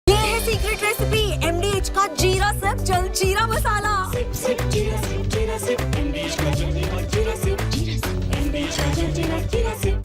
ये है secret recipe MDH का जीरा सिप जल जीरा मसाला। सिप सिप जीरा सिप एमडीएच का जल जीरा सिप एमडीएच का जल जीरा सिप।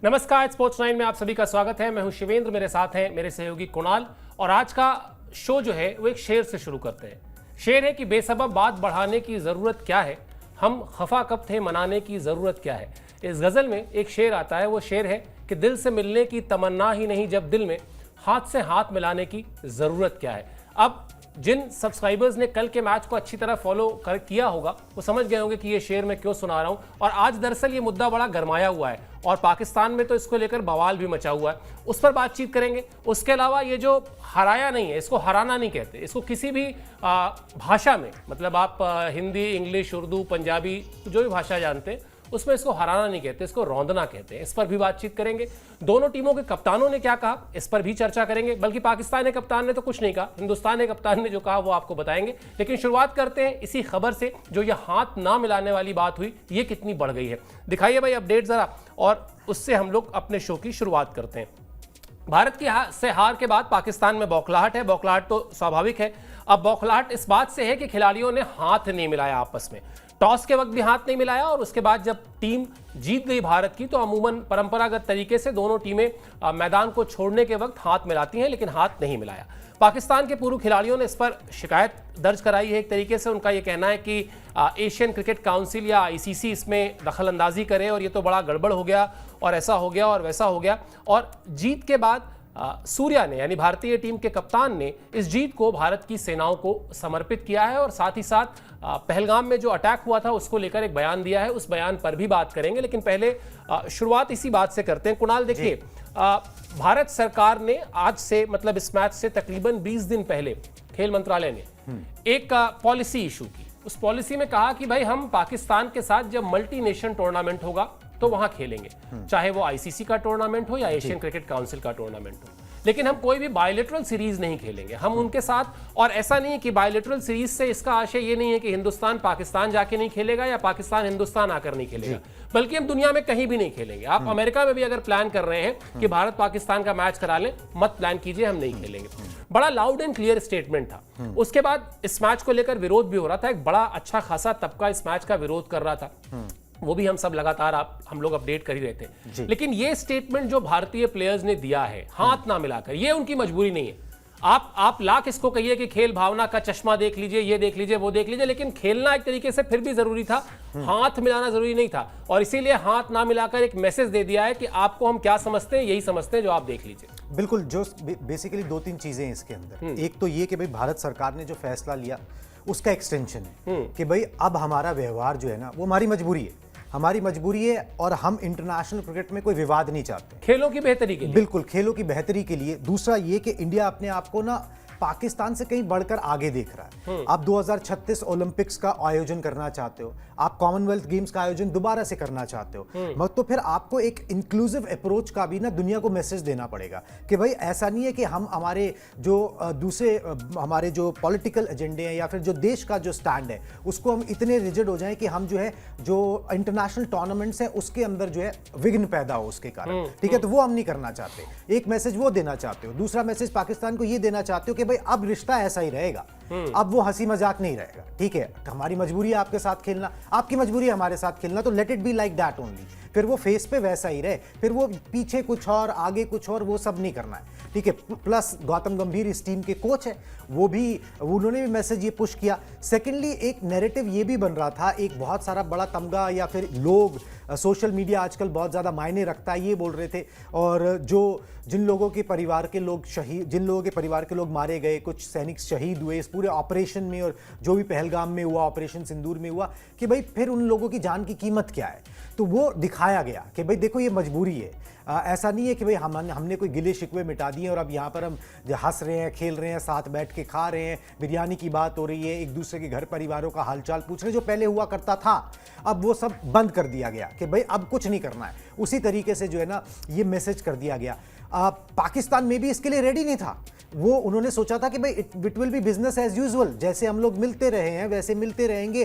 नमस्कार, स्पोर्ट्स 9 में आप सभी का स्वागत है। मैं हूं शिवेंद्र, मेरे साथ हैं मेरे सहयोगी कुणाल। और आज का शो जो है वो एक शेर से शुरू करते हैं। शेर है कि बेसबब बात बढ़ाने की ज़रूरत क्या है, हम खफा कब थे मनाने की ज़रूरत क्या है। इस गज़ल में एक शेर आता है, वो शेर है कि दिल से मिलने की तमन्ना ही नहीं जब दिल में हाथ से हाथ मिलाने की ज़रूरत क्या है। अब जिन सब्सक्राइबर्स ने कल के मैच को अच्छी तरह फॉलो किया होगा वो समझ गए होंगे कि ये शेर मैं क्यों सुना रहा हूँ। और आज दरअसल ये मुद्दा बड़ा गरमाया हुआ है और पाकिस्तान में तो इसको लेकर बवाल भी मचा हुआ है, उस पर बातचीत करेंगे। उसके अलावा ये जो हराया नहीं है, इसको हराना नहीं कहते, इसको किसी भी भाषा में, मतलब आप हिंदी, इंग्लिश, उर्दू, पंजाबी, जो भी भाषा जानते हैं उसमें इसको हराना नहीं कहते, इसको रौंदना कहते हैं। इस पर भी बातचीत करेंगे। दोनों टीमों के कप्तानों ने क्या कहा इस पर भी चर्चा करेंगे। बल्कि पाकिस्तान के कप्तान ने तो कुछ नहीं कहा, हिंदुस्तान के कप्तान ने जो कहा वो आपको बताएंगे। लेकिन शुरुआत करते हैं इसी खबर से, जो ये हाथ ना मिलाने वाली बात हुई, ये कितनी बढ़ गई है। दिखाइए भाई अपडेट जरा, और उससे हम लोग अपने शो की शुरुआत करते हैं। भारत की से हार के बाद पाकिस्तान में बौखलाहट है। बौखलाहट तो स्वाभाविक है। अब बौखलाहट इस बात से है कि खिलाड़ियों ने हाथ नहीं मिलाया आपस में। टॉस के वक्त भी हाथ नहीं मिलाया, और उसके बाद जब टीम जीत गई भारत की, तो अमूमन परंपरागत तरीके से दोनों टीमें मैदान को छोड़ने के वक्त हाथ मिलाती हैं, लेकिन हाथ नहीं मिलाया। पाकिस्तान के पूर्व खिलाड़ियों ने इस पर शिकायत दर्ज कराई है। एक तरीके से उनका ये कहना है कि एशियन क्रिकेट काउंसिल या आईसीसी इसमें दखल अंदाजी करे, और ये तो बड़ा गड़बड़ हो गया, और ऐसा हो गया और वैसा हो गया। और जीत के बाद सूर्या ने, यानी भारतीय टीम के कप्तान ने, इस जीत को भारत की सेनाओं को समर्पित किया है। और साथ ही साथ पहलगाम में जो अटैक हुआ था उसको लेकर एक बयान दिया है, उस बयान पर भी बात करेंगे। लेकिन पहले शुरुआत इसी बात से करते हैं। कुणाल, देखिए, भारत सरकार ने आज से, मतलब इस मैच से तकरीबन 20 दिन पहले, खेल मंत्रालय ने एक पॉलिसी इशू की। उस पॉलिसी में कहा कि भाई हम पाकिस्तान के साथ जब मल्टी नेशन टूर्नामेंट होगा तो वहां खेलेंगे, चाहे वो आईसीसी का टूर्नामेंट हो या एशियन क्रिकेट काउंसिल का टूर्नामेंट हो, लेकिन हम कोई भी बायलैटरल सीरीज नहीं खेलेंगे हम उनके साथ। और ऐसा नहीं है कि बायलैटरल सीरीज से इसका आशय ये नहीं है कि हिंदुस्तान पाकिस्तान जाके नहीं खेलेगा या पाकिस्तान हिंदुस्तान आकर नहीं खेलेगा, बल्कि हम दुनिया में कहीं भी नहीं खेलेंगे। आप अमेरिका में भी अगर प्लान कर रहे हैं कि भारत पाकिस्तान का मैच करा लें, मत प्लान कीजिए, हम नहीं खेलेंगे। बड़ा लाउड एंड क्लियर स्टेटमेंट था। उसके बाद इस मैच को लेकर विरोध भी हो रहा था। एक बड़ा अच्छा खासा तबका इस मैच का विरोध कर रहा था, वो भी हम सब लगातार हम लोग अपडेट कर ही रहे थे। लेकिन ये स्टेटमेंट जो भारतीय प्लेयर्स ने दिया है हाथ ना मिलाकर, ये उनकी मजबूरी नहीं है। आप लाख इसको कहिए कि खेल भावना का चश्मा देख लीजिए, ये देख लीजिए, वो देख लीजिए, लेकिन खेलना एक तरीके से फिर भी जरूरी था, हाथ मिलाना जरूरी नहीं था। और इसीलिए हाथ ना मिलाकर एक मैसेज दे दिया है कि आपको हम क्या समझते हैं, यही समझते हैं जो आप देख लीजिए। बिल्कुल, जो बेसिकली 2-3 चीजें हैं इसके अंदर। एक तो ये कि भाई भारत सरकार ने जो फैसला लिया उसका एक्सटेंशन है कि भाई अब हमारा व्यवहार जो है ना, वो हमारी मजबूरी है, हमारी मजबूरी है, और हम इंटरनेशनल क्रिकेट में कोई विवाद नहीं चाहते, खेलों की बेहतरी के लिए। बिल्कुल, खेलों की बेहतरी के लिए। दूसरा ये कि इंडिया अपने आप को ना पाकिस्तान से कहीं बढ़कर आगे देख रहा है। आप 2036 ओलंपिक्स का आयोजन करना चाहते हो, आप कॉमनवेल्थ गेम्स का आयोजन दोबारा से करना चाहते हो, मगर तो फिर आपको एक इंक्लूसिव अप्रोच का भी ना दुनिया को मैसेज देना पड़ेगा कि भाई ऐसा नहीं है कि हम हमारे जो दूसरे हमारे जो पॉलिटिकल एजेंडे हैं या फिर जो देश का जो स्टैंड है उसको हम इतने रिजिड हो जाएं कि हम जो है जो इंटरनेशनल टूर्नामेंट्स हैं उसके अंदर जो है विघ्न पैदा हो उसके कारण। ठीक है, तो वो हम नहीं करना चाहते। एक मैसेज वो देना चाहते हो। दूसरा मैसेज पाकिस्तान को ये देना चाहते हो कि भाई अब रिश्ता ऐसा ही रहेगा, अब वो हंसी मजाक नहीं रहेगा। ठीक है, हमारी मजबूरी है आपके साथ खेलना, आपकी मजबूरी है हमारे साथ खेलना, तो let it be like that only. फिर वो फेस पे वैसा ही रहे, फिर वो पीछे कुछ और आगे कुछ और, वो सब नहीं करना है। ठीक है, प्लस गौतम गंभीर इस टीम के कोच है, उन्होंने भी मैसेज ये पुश किया। सेकेंडली, एक नैरेटिव ये भी बन रहा था, एक बहुत सारा बड़ा तमगा या फिर लोग, सोशल मीडिया आजकल बहुत ज़्यादा मायने रखता है, ये बोल रहे थे। और जिन लोगों के परिवार के लोग जिन लोगों के परिवार के लोग मारे गए, कुछ सैनिक शहीद हुए इस पूरे ऑपरेशन में, और जो भी पहलगाम में हुआ, ऑपरेशन सिंदूर में हुआ, कि भाई फिर उन लोगों की जान की कीमत क्या है। तो वो दिखाया गया कि भाई देखो ये मजबूरी है। ऐसा नहीं है कि भाई हमने कोई गिले शिकवे मिटा दिए और अब यहाँ पर हम हंस रहे हैं, खेल रहे हैं, साथ बैठ के खा रहे हैं, बिरयानी की बात हो रही है, एक दूसरे के घर परिवारों का हालचाल पूछ रहे, जो पहले हुआ करता था। अब वो सब बंद कर दिया गया कि भाई अब कुछ नहीं करना है। उसी तरीके से जो है ना ये मैसेज कर दिया गया। पाकिस्तान में भी इसके लिए रेडी नहीं था। वो उन्होंने सोचा था कि भाई it will be business as usual, जैसे हम लोग मिलते रहे हैं वैसे मिलते रहेंगे।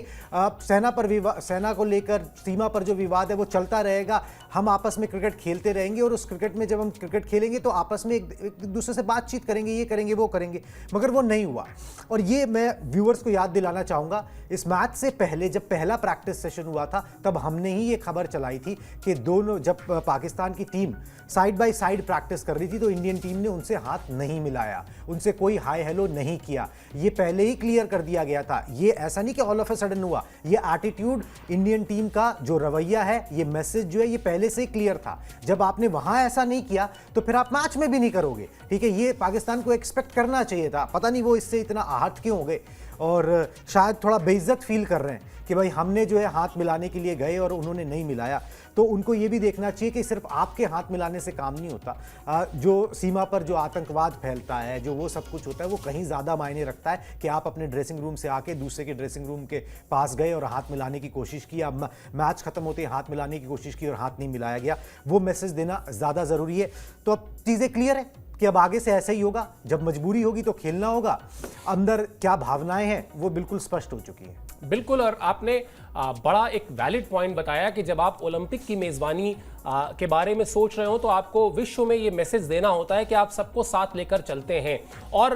सेना को लेकर सीमा पर जो विवाद है वो चलता रहेगा, हम आपस में क्रिकेट खेलते रहेंगे और उस क्रिकेट में जब हम क्रिकेट खेलेंगे तो आपस में एक दूसरे से बातचीत करेंगे, ये करेंगे वो करेंगे, मगर वो नहीं हुआ। और ये मैं व्यूअर्स को याद दिलाना चाहूँगा, इस मैच से पहले जब पहला प्रैक्टिस सेशन हुआ था तब हमने ही ये खबर चलाई थी कि दोनों, जब पाकिस्तान की team side by side practice कर रही थी तो इंडियन टीम ने उनसे हाथ नहीं मिलाया, उनसे कोई हाय हेलो नहीं किया। ये पहले ही क्लियर कर दिया गया था। ये ऐसा नहीं कि ऑल ऑफ अ सडन हुआ, ये एटीट्यूड इंडियन टीम का जो रवैया है, ये मैसेज जो है, ये पहले से ही क्लियर था। जब आपने वहां ऐसा नहीं किया तो फिर आप मैच में भी नहीं करोगे, ठीक है। ये पाकिस्तान को एक्सपेक्ट करना चाहिए था, पता नहीं वो इससे इतना आहत क्यों हो गए और शायद थोड़ा बेइज्जत फील कर रहे हैं कि भाई हमने जो है हाथ मिलाने के लिए गए और उन्होंने नहीं मिलाया। तो उनको ये भी देखना चाहिए कि सिर्फ आपके हाथ मिलाने से काम नहीं होता। जो सीमा पर जो आतंकवाद फैलता है, जो वो सब कुछ होता है, वो कहीं ज़्यादा मायने रखता है कि आप अपने ड्रेसिंग रूम से आके दूसरे के ड्रेसिंग रूम के पास गए और हाथ मिलाने की कोशिश की, अब मैच खत्म होते ही हाथ मिलाने की कोशिश की और हाथ नहीं मिलाया गया। वो मैसेज देना ज़्यादा ज़रूरी है। तो अब चीज़ें क्लियर है कि अब आगे से ऐसा ही होगा, जब मजबूरी होगी तो खेलना होगा। अंदर क्या भावनाएं हैं वो बिल्कुल स्पष्ट हो चुकी हैं। बिल्कुल, और आपने बड़ा एक वैलिड पॉइंट बताया कि जब आप ओलंपिक की मेज़बानी के बारे में सोच रहे हो तो आपको विश्व में ये मैसेज देना होता है कि आप सबको साथ लेकर चलते हैं। और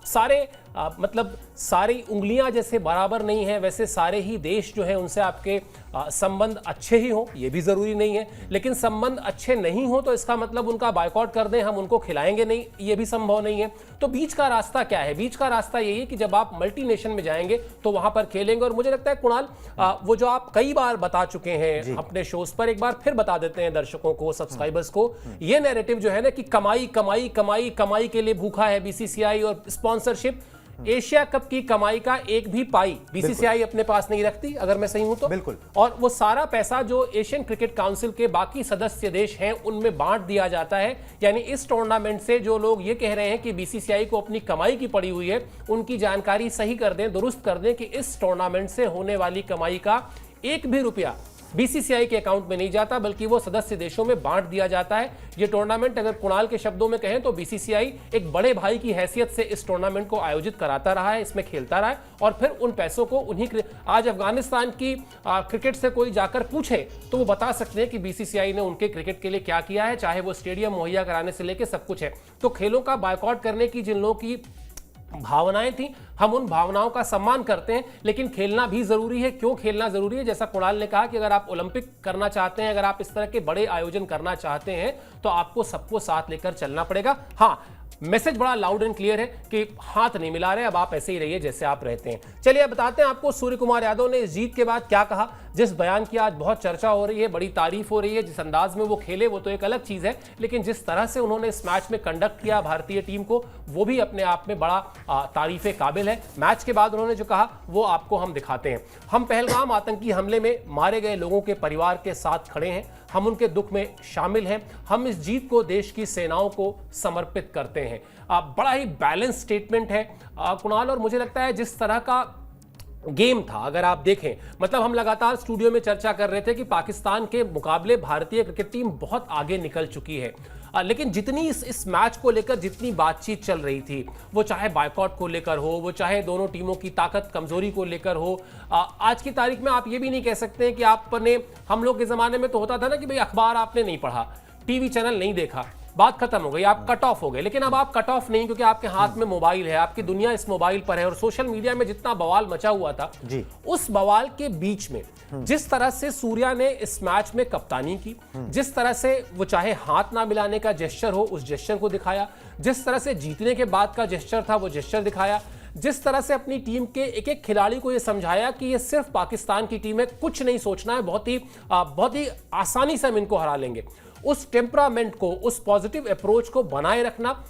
सारे मतलब सारी उंगलियां जैसे बराबर नहीं है, वैसे सारे ही देश जो है उनसे आपके संबंध अच्छे ही हो, ये भी ज़रूरी नहीं है। लेकिन संबंध अच्छे नहीं हो तो इसका मतलब उनका बायकॉट कर दें, हम उनको खिलाएंगे नहीं, ये भी संभव नहीं है। तो बीच का रास्ता क्या है? बीच का रास्ता यही है कि जब आप मल्टी नेशन में जाएंगे तो वहां पर खेलेंगे। और मुझे लगता है कुणाल, वो जो आप कई बार बता चुके हैं अपने शोज पर, एक बार फिर बता देते हैं दर्शकों को, सब्सक्राइबर्स को, ये नैरेटिव जो है ना कि कमाई कमाई कमाई कमाई के लिए भूखा है बीसीसीआई और स्पॉन्सरशिप। एशिया कप की कमाई का एक भी पाई बीसीसीआई अपने पास नहीं रखती, अगर मैं सही हूं तो। बिल्कुल। और वो सारा पैसा जो एशियन क्रिकेट काउंसिल के बाकी सदस्य देश हैं उनमें बांट दिया जाता है। यानी इस टूर्नामेंट से जो लोग ये कह रहे हैं कि बीसीसीआई को अपनी कमाई की पड़ी हुई है, उनकी जानकारी सही कर दें, दुरुस्त कर दें कि इस टूर्नामेंट से होने वाली कमाई का एक भी रुपया बीसीसीआई के अकाउंट में नहीं जाता, बल्कि वो सदस्य देशों में बांट दिया जाता है। ये टूर्नामेंट, अगर कुणाल के शब्दों में कहें तो बीसीसीआई एक बड़े भाई की हैसियत से इस टूर्नामेंट को आयोजित कराता रहा है, इसमें खेलता रहा है और फिर उन पैसों को उन्हीं, आज अफगानिस्तान की क्रिकेट से कोई जाकर पूछे तो वो बता सकते हैं कि बीसीसीआई ने उनके क्रिकेट के लिए क्या किया है, चाहे वो स्टेडियम मुहैया कराने से लेकर सब कुछ है। तो खेलों का बायकॉट करने की जिन लोगों की भावनाएं थी, हम उन भावनाओं का सम्मान करते हैं, लेकिन खेलना भी जरूरी है। क्यों खेलना जरूरी है? जैसा कुणाल ने कहा कि अगर आप ओलंपिक करना चाहते हैं, अगर आप इस तरह के बड़े आयोजन करना चाहते हैं तो आपको सबको साथ लेकर चलना पड़ेगा। हाँ, मैसेज बड़ा लाउड एंड क्लियर है कि हाथ नहीं मिला रहे, अब आप ऐसे ही रहिए जैसे आप रहते हैं। चलिए अब बताते हैं आपको सूर्य कुमार यादव ने इस जीत के बाद क्या कहा। जिस बयान की आज बहुत चर्चा हो रही है, बड़ी तारीफ हो रही है, जिस अंदाज में वो खेले वो तो एक अलग चीज है, लेकिन जिस तरह से उन्होंने इस मैच में कंडक्ट किया भारतीय टीम को, वो भी अपने आप में बड़ा तारीफे काबिल है। मैच के बाद उन्होंने जो कहा वो आपको हम दिखाते हैं। हम पहलगाम आतंकी हमले में मारे गए लोगों के परिवार के साथ खड़े हैं, हम उनके दुख में शामिल हैं, हम इस जीत को देश की सेनाओं को समर्पित करते हैं। बड़ा ही बैलेंस स्टेटमेंट है कुणाल, और मुझे लगता है जिस तरह का गेम था, अगर आप देखें, मतलब हम लगातार स्टूडियो में चर्चा कर रहे थे कि पाकिस्तान के मुकाबले भारतीय क्रिकेट टीम बहुत आगे निकल चुकी है, लेकिन जितनी इस मैच को लेकर जितनी बातचीत चल रही थी, वो चाहे बायकॉट को लेकर हो, वो चाहे दोनों टीमों की ताकत कमजोरी को लेकर हो, आज की तारीख में आप ये भी नहीं कह सकते कि आपने, हम लोग के जमाने में तो होता था ना कि भाई अखबार आपने नहीं पढ़ा, टीवी चैनल नहीं देखा, बात खत्म हो गई, आप कट ऑफ हो गए। लेकिन अब आप कट ऑफ नहीं, क्योंकि आपके हाथ में मोबाइल है, आपकी दुनिया इस मोबाइल पर है, और सोशल मीडिया में जितना बवाल मचा हुआ था जी, उस बवाल के बीच में जिस तरह से सूर्या ने इस मैच में कप्तानी की, जिस तरह से वो चाहे हाथ ना मिलाने का जेस्चर हो उस जेस्चर को दिखाया, जिस तरह से जीतने के बाद का जेस्चर था वो जेस्चर दिखाया, जिस तरह से अपनी टीम के एक एक खिलाड़ी को यह समझाया कि ये सिर्फ पाकिस्तान की टीम है, कुछ नहीं सोचना है, बहुत ही आसानी से हम इनको हरा लेंगे, उस टेम्परामेंट को, उस पॉजिटिव अप्रोच को बनाए रखना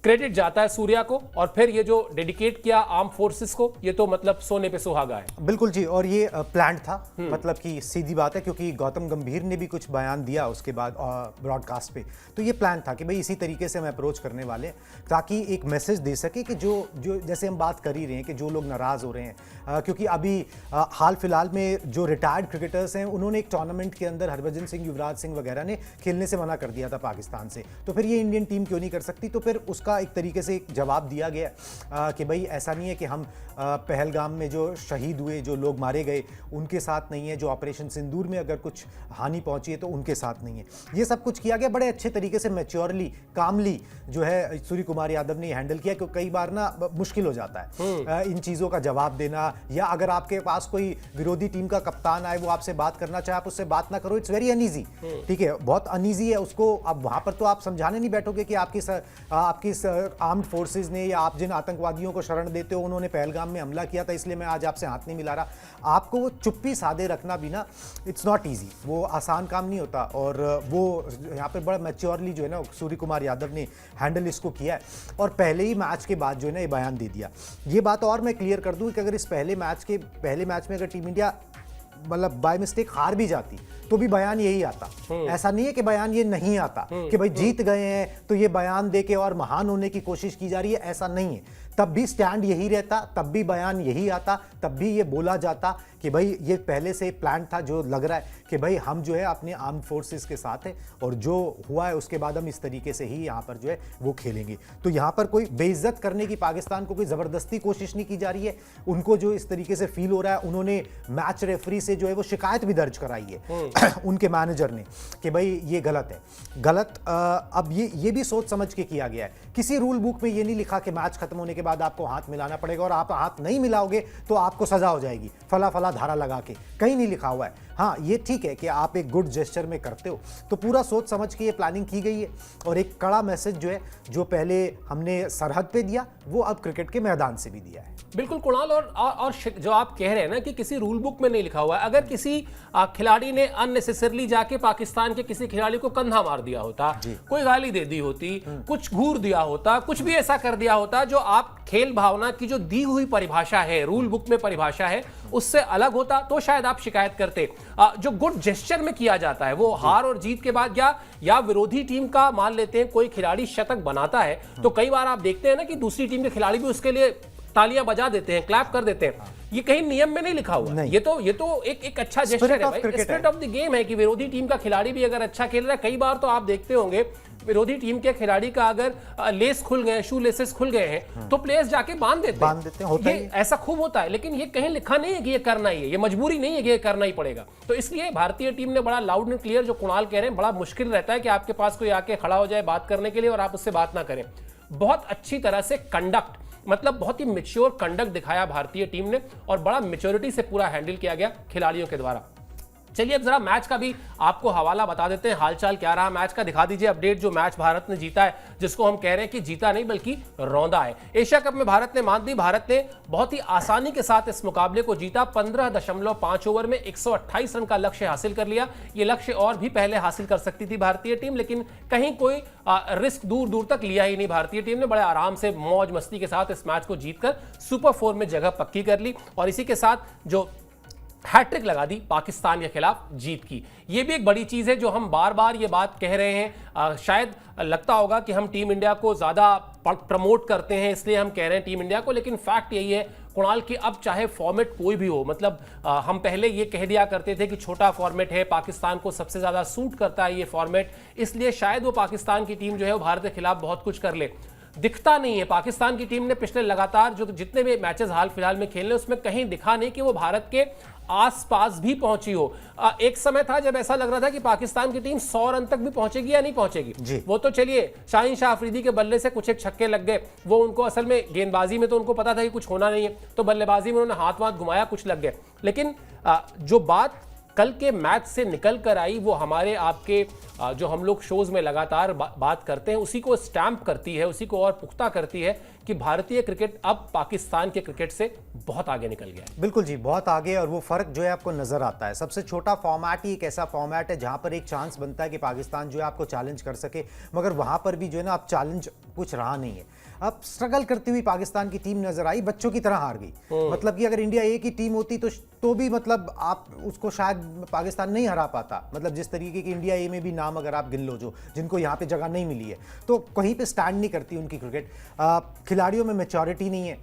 क्रेडिट जाता है सूर्या को। और फिर ये जो डेडिकेट किया आर्म फोर्सेस को, ये तो मतलब सोने पे सुहागा है। बिल्कुल जी, और ये प्लान्ड था, मतलब कि सीधी बात है, क्योंकि गौतम गंभीर ने भी कुछ बयान दिया उसके बाद ब्रॉडकास्ट पे, तो ये प्लान था कि भाई इसी तरीके से हम अप्रोच करने वाले हैं, ताकि एक मैसेज दे सके कि जो जैसे हम बात कर ही रहे हैं कि जो लोग नाराज़ हो रहे हैं, क्योंकि अभी हाल फिलहाल में जो रिटायर्ड क्रिकेटर्स हैं उन्होंने एक टूर्नामेंट के अंदर हरभजन सिंह, युवराज सिंह वगैरह ने खेलने से मना कर दिया था पाकिस्तान से, तो फिर ये इंडियन टीम क्यों नहीं कर सकती? तो फिर उसका उनका एक तरीके से एक जवाब दिया गया कि भाई ऐसा नहीं है कि हम पहलगाम में जो शहीद हुए, जो लोग मारे गए, उनके साथ नहीं है, जो ऑपरेशन सिंदूर में अगर कुछ हानि पहुंची है तो उनके साथ नहीं है। ये सब कुछ किया गया बड़े अच्छे तरीके से, मैच्योरली, कामली जो है सूर्य कुमार यादव ने हैंडल किया, क्योंकि कई बार ना मुश्किल हो जाता है इन चीज़ों का जवाब देना, या अगर आपके पास कोई विरोधी टीम का कप्तान आए, वो आपसे बात करना चाहे, आप उससे बात ना करो, इट्स वेरी अनईजी। ठीक है, बहुत अनईजी है उसको। अब वहां पर तो आप समझाने नहीं बैठोगे कि आपकी आर्म्ड फोर्सेज ने या आप जिन आतंकवादियों को शरण देते हो उन्होंने पहलगाम में हमला किया था इसलिए मैं आज आपसे हाथ नहीं मिला रहा। आपको वो चुप्पी साधे रखना भी ना, इट्स नॉट इजी, वो आसान काम नहीं होता। और वो यहाँ पे बड़ा मैच्योरली जो है ना सूर्य कुमार यादव ने हैंडल इसको किया है, और पहले ही मैच के बाद जो है ना ये बयान दे दिया। ये बात और मैं क्लियर कर दूं कि अगर इस पहले मैच में अगर टीम इंडिया मतलब बाय मिस्टेक हार भी जाती तो भी बयान यही आता। ऐसा नहीं है कि बयान ये नहीं आता कि भाई जीत गए हैं तो ये बयान देके और महान होने की कोशिश की जा रही है, ऐसा नहीं है। तब भी स्टैंड यही रहता, तब भी बयान यही आता, तब भी ये बोला जाता कि भाई ये पहले से प्लान था, जो लग रहा है कि भाई हम जो है अपने आर्म फोर्सेस के साथ है और जो हुआ है उसके बाद हम इस तरीके से ही यहाँ पर जो है वो खेलेंगे। तो यहाँ पर कोई बेइज्जत करने की पाकिस्तान को कोई ज़बरदस्ती कोशिश नहीं की जा रही है। उनको जो इस तरीके से फील हो रहा है, उन्होंने मैच रेफरी से जो है वो शिकायत भी दर्ज कराई है उनके मैनेजर ने कि भाई ये गलत है, गलत। अब ये भी सोच समझ के किया गया है। किसी रूल बुक में ये नहीं लिखा कि मैच खत्म होने के बाद आपको हाथ मिलाना पड़ेगा और आप हाथ नहीं मिलाओगे तो आपको सजा हो जाएगी, फला फला धारा लगा के, कहीं नहीं लिखा हुआ है। हाँ, ये ठीक है कि आप एक गुड जेस्चर में करते हो, तो पूरा सोच समझ के ये प्लानिंग की गई है। और एक कड़ा मैसेज जो है, जो पहले हमने सरहद पे दिया, वो अब क्रिकेट के मैदान से भी दिया है। बिल्कुल कुणाल, और जो आप कह रहे हैं ना कि किसी रूल बुक में नहीं लिखा हुआ है, अगर किसी खिलाड़ी ने अननेसेसरली जाके पाकिस्तान के किसी खिलाड़ी को कंधा मार दिया होता, कोई गाली दे दी होती, कुछ घूर दिया होता, कुछ भी ऐसा कर दिया होता जो आप खेल भावना की जो दी हुई परिभाषा है, रूल बुक में परिभाषा है, उससे अलग होता, तो शायद आप शिकायत करते। जो गुड जेस्चर में किया जाता है, वो हार और जीत के बाद या विरोधी टीम का मान लेते हैं कोई खिलाड़ी शतक बनाता है, तो कई बार आप देखते हैं ना कि दूसरी टीम के खिलाड़ी भी उसके लिए तालियां बजा देते हैं, क्लैप कर देते हैं। ये कहीं नियम में नहीं लिखा हुआ। ये तो एक अच्छा जेस्चर है भाई, स्पिरिट ऑफ द गेम है कि विरोधी टीम का खिलाड़ी भी अगर अच्छा खेल रहा है, कई बार तो आप देखते होंगे विरोधी टीम के खिलाड़ी का अगर लेस खुल गए, शू लेसेस खुल गए हैं, तो प्लेयर्स जाके बांध देते हैं। होता ये ऐसा खूब होता है, लेकिन ये कहीं लिखा नहीं है कि ये करना ही है, ये मजबूरी नहीं है कि ये करना ही पड़ेगा। तो इसलिए भारतीय टीम ने बड़ा लाउड एंड क्लियर, जो कुणाल कह रहे हैं, बड़ा मुश्किल रहता है कि आपके पास कोई आके खड़ा हो जाए बात करने के लिए और आप उससे बात ना करें। बहुत अच्छी तरह से कंडक्ट, मतलब बहुत ही मैच्योर कंडक्ट दिखाया भारतीय टीम ने, और बड़ा मैच्योरिटी से पूरा हैंडल किया गया खिलाड़ियों के द्वारा। चलिए अब जरा मैच का भी आपको हवाला बता देते हैं, हालचाल क्या रहा मैच का, दिखा दीजिए अपडेट। जो मैच भारत ने जीता है, जिसको हम कह रहे हैं कि जीता नहीं बल्कि रौंदा है, एशिया कप में भारत ने मान दी। भारत ने बहुत ही आसानी के साथ इस मुकाबले को जीता। 15.5 ओवर में 128 रन का लक्ष्य हासिल कर लिया। ये लक्ष्य और भी पहले हासिल कर सकती थी भारतीय टीम, लेकिन कहीं कोई रिस्क दूर दूर तक लिया ही नहीं भारतीय टीम ने। बड़े आराम से मौज मस्ती के साथ इस मैच को जीतकर सुपर 4 में जगह पक्की कर ली, और इसी के साथ जो हैट्रिक लगा दी पाकिस्तान के खिलाफ जीत की। ये भी एक बड़ी चीज है, जो हम बार बार ये बात कह रहे हैं। शायद लगता होगा कि हम टीम इंडिया को ज्यादा प्रमोट करते हैं इसलिए हम कह रहे हैं टीम इंडिया को, लेकिन फैक्ट यही है कुणाल की, अब चाहे फॉर्मेट कोई भी हो, मतलब हम पहले ये कह दिया करते थे कि छोटा फॉर्मेट है, पाकिस्तान को सबसे ज्यादा सूट करता है ये फॉर्मेट, इसलिए शायद वो पाकिस्तान की टीम जो है वो भारत के खिलाफ बहुत कुछ कर ले। दिखता नहीं है। पाकिस्तान की टीम ने पिछले लगातार जो जितने भी मैचेस हाल फिलहाल में खेले, उसमें कहीं दिखा नहीं कि वो भारत के आसपास भी पहुंची हो। एक समय था जब ऐसा लग रहा था कि पाकिस्तान की टीम 100 रन तक भी पहुंचेगी या नहीं पहुंचेगी। वो तो चलिए शाहीन शाह अफरीदी के बल्ले से कुछ एक छक्के लग गए, वो उनको असल में गेंदबाजी में तो उनको पता था कि कुछ होना नहीं है, तो बल्लेबाजी में उन्होंने हाथ वाथ घुमाया, कुछ लग गए। लेकिन जो बात कल के मैच से निकल कर आई, वो हमारे आपके जो हम लोग शोज में लगातार बात करते हैं, उसी को स्टैंप करती है, उसी को और पुख्ता करती है कि भारतीय क्रिकेट अब पाकिस्तान के क्रिकेट से बहुत आगे निकल गया है। बिल्कुल जी, बहुत आगे, और वो फर्क जो है आपको नजर आता है। सबसे छोटा फॉर्मेट ही एक ऐसा फॉर्मेट है जहां पर एक चांस बनता है कि पाकिस्तान जो है आपको चैलेंज कर सके, मगर वहां पर भी जो है ना अब चैलेंज कुछ रहा नहीं है। अब स्ट्रगल करती हुई पाकिस्तान की टीम नजर आई, बच्चों की तरह हार गई। मतलब कि अगर इंडिया ए की टीम होती तो भी मतलब आप उसको शायद पाकिस्तान नहीं हरा पाता। मतलब जिस तरीके की इंडिया ए में भी नाम अगर आप गिन लो, जो जिनको यहाँ पे जगह नहीं मिली है, तो कहीं पे स्टैंड नहीं करती उनकी क्रिकेट। खिलाड़ियों में मैच्योरिटी नहीं है।